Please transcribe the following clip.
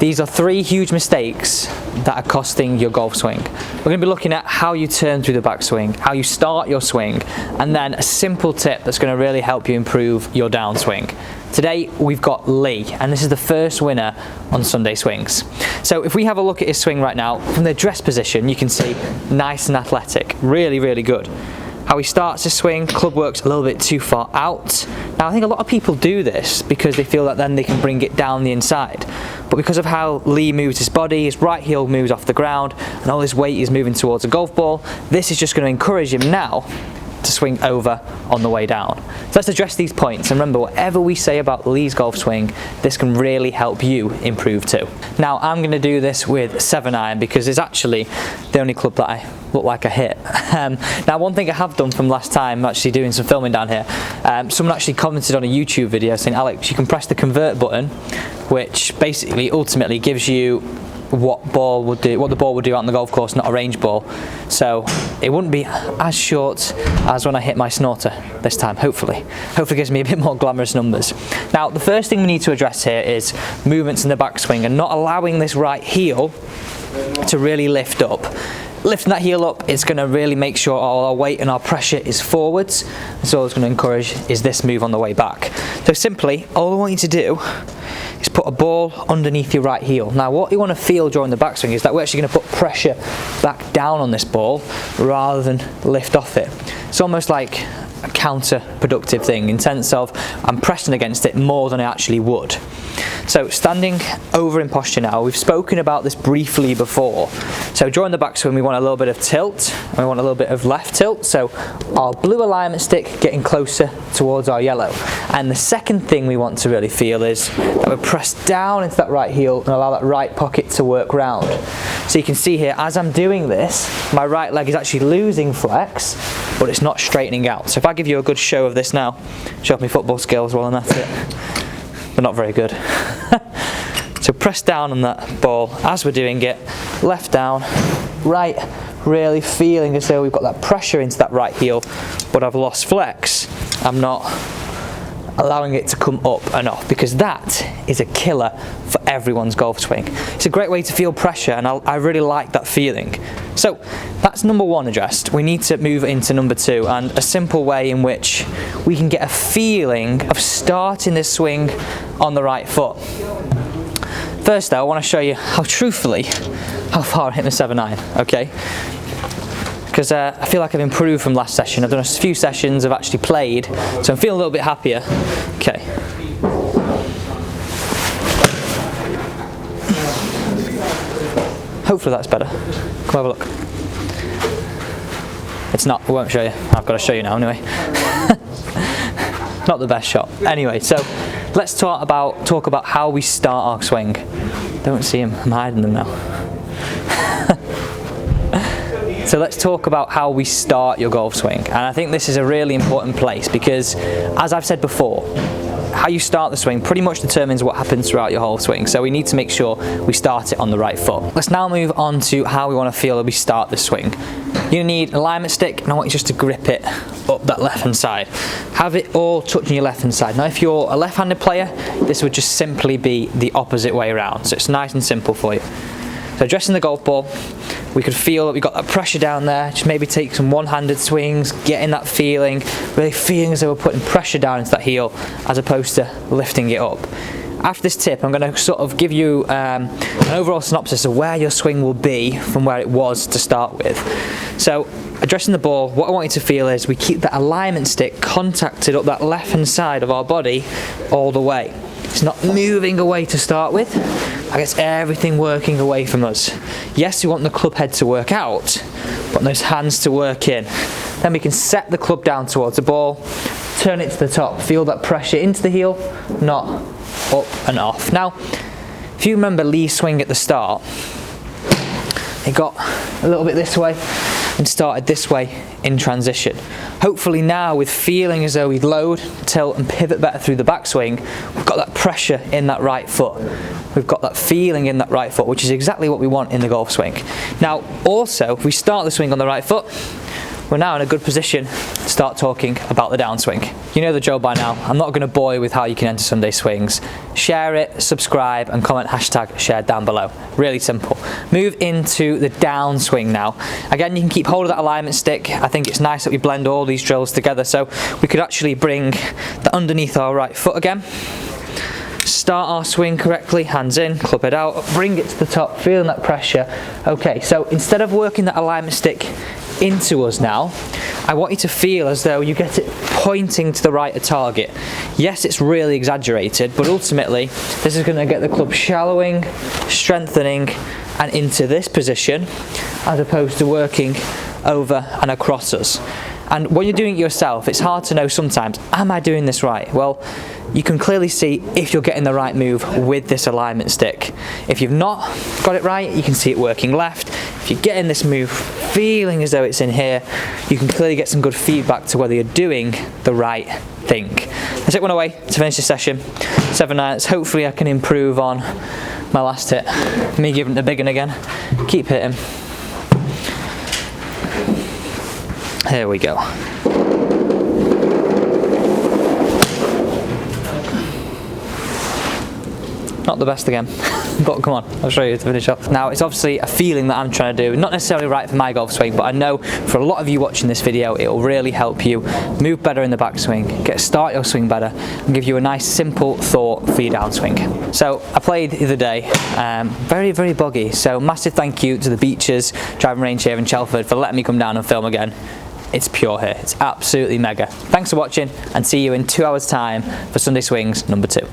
These are 3 huge mistakes that are costing your golf swing. We're going to be looking at how you turn through the backswing, how you start your swing, and then a simple tip that's going to really help you improve your downswing. Today we've got Lee, and this is the first winner on Sunday Swings. So if we have a look at his swing right now, from the dress position you can see nice and athletic, really, really good. How he starts his swing, club works a little bit too far out. Now I think a lot of people do this because they feel that then they can bring it down the inside. But because of how Lee moves his body, his right heel moves off the ground, and all his weight is moving towards a golf ball, this is just going to encourage him now to swing over on the way down. So let's address these points, and remember, whatever we say about Lee's golf swing, this can really help you improve too. Now I'm going to do this with 7-iron because it's actually the only club that I look like I hit. Now one thing I have done from last time, actually doing some filming down here, someone actually commented on a YouTube video saying, Alex, you can press the convert button, which basically ultimately gives you what the ball would do out on the golf course, not a range ball. So it wouldn't be as short as when I hit my snorter this time, hopefully. Hopefully gives me a bit more glamorous numbers. Now the first thing we need to address here is movements in the backswing and not allowing this right heel to really lift up. Lifting that heel up, it's going to really make sure all our weight and our pressure is forwards. So all it's going to encourage is this move on the way back. So simply, all I want you to do is put a ball underneath your right heel. Now what you want to feel during the backswing is that we're actually going to put pressure back down on this ball rather than lift off it. It's almost like a counterproductive thing in sense of I'm pressing against it more than I actually would. So standing over in posture now, we've spoken about this briefly before. So during the backswing we want a little bit of tilt and we want a little bit of left tilt. So our blue alignment stick getting closer towards our yellow. And the second thing we want to really feel is that we press down into that right heel and allow that right pocket to work round. So you can see here, as I'm doing this, my right leg is actually losing flex, but it's not straightening out. So if I give you a good show of this now, show off my football skills while I'm at it. But not very good. So press down on that ball as we're doing it, left down, right, really feeling as though we've got that pressure into that right heel, but I've lost flex. I'm not allowing it to come up and off, because that is a killer for everyone's golf swing. It's a great way to feel pressure, and I really like that feeling. So that's number 1 addressed. We need to move into number 2, and a simple way in which we can get a feeling of starting this swing on the right foot. First though, I want to show you how far I hit the 7-iron, okay? Because I feel like I've improved from last session. I've done a few sessions, I've actually played, so I'm feeling a little bit happier. Okay. Hopefully that's better. Come have a look. It's not, I won't show you. I've got to show you now anyway. Not the best shot. Anyway, so let's talk about how we start our swing. Don't see him, I'm hiding them now. So let's talk about how we start your golf swing, and I think this is a really important place because, as I've said before, how you start the swing pretty much determines what happens throughout your whole swing, so we need to make sure we start it on the right foot. Let's now move on to how we want to feel that we start the swing. You need an alignment stick, and I want you just to grip it up that left hand side. Have it all touching your left hand side. Now if you're a left-handed player, this would just simply be the opposite way around, so it's nice and simple for you. So addressing the golf ball, we could feel that we got that pressure down there. Just maybe take some one-handed swings, getting that feeling, really feeling as though we're putting pressure down into that heel as opposed to lifting it up. After this tip, I'm going to sort of give you an overall synopsis of where your swing will be from where it was to start with. So addressing the ball, what I want you to feel is we keep that alignment stick contacted up that left-hand side of our body all the way. It's not moving away to start with. I guess everything working away from us. Yes, we want the club head to work out, but those hands to work in. Then we can set the club down towards the ball, turn it to the top, feel that pressure into the heel, not up and off. Now, if you remember Lee's swing at the start, it got a little bit this way and started this way in transition. Hopefully now, with feeling as though we load, tilt and pivot better through the backswing, we've got that pressure in that right foot. We've got that feeling in that right foot, which is exactly what we want in the golf swing. Now also, if we start the swing on the right foot, we're now in a good position to start talking about the downswing. You know the drill by now. I'm not going to bore you with how you can enter Sunday swings. Share it, subscribe, and comment hashtag shared down below. Really simple. Move into the downswing now. Again, you can keep hold of that alignment stick. I think it's nice that we blend all these drills together, so we could actually bring the underneath our right foot again. Start our swing correctly, hands in, club it out, bring it to the top, feeling that pressure. Okay, so instead of working that alignment stick into us now, I want you to feel as though you get it pointing to the right of target. Yes, it's really exaggerated, but ultimately this is going to get the club shallowing, strengthening, and into this position, as opposed to working over and across us. And when you're doing it yourself, it's hard to know sometimes, am I doing this right? Well, you can clearly see if you're getting the right move with this alignment stick. If you've not got it right, you can see it working left. If you're getting this move feeling as though it's in here, you can clearly get some good feedback to whether you're doing the right thing. Let's take one away to finish this session. 7 irons. Hopefully I can improve on my last hit. Me giving it a big one again. Keep hitting. Here we go. Not the best again, but come on, I'll show you to finish off. Now, it's obviously a feeling that I'm trying to do, not necessarily right for my golf swing, but I know for a lot of you watching this video, it will really help you move better in the backswing, start your swing better, and give you a nice simple thought for your downswing. So, I played the other day, very, very boggy, so massive thank you to the Beaches driving range here in Chelford for letting me come down and film again. It's pure here, it's absolutely mega. Thanks for watching, and see you in 2 hours time for Sunday Swings number 2.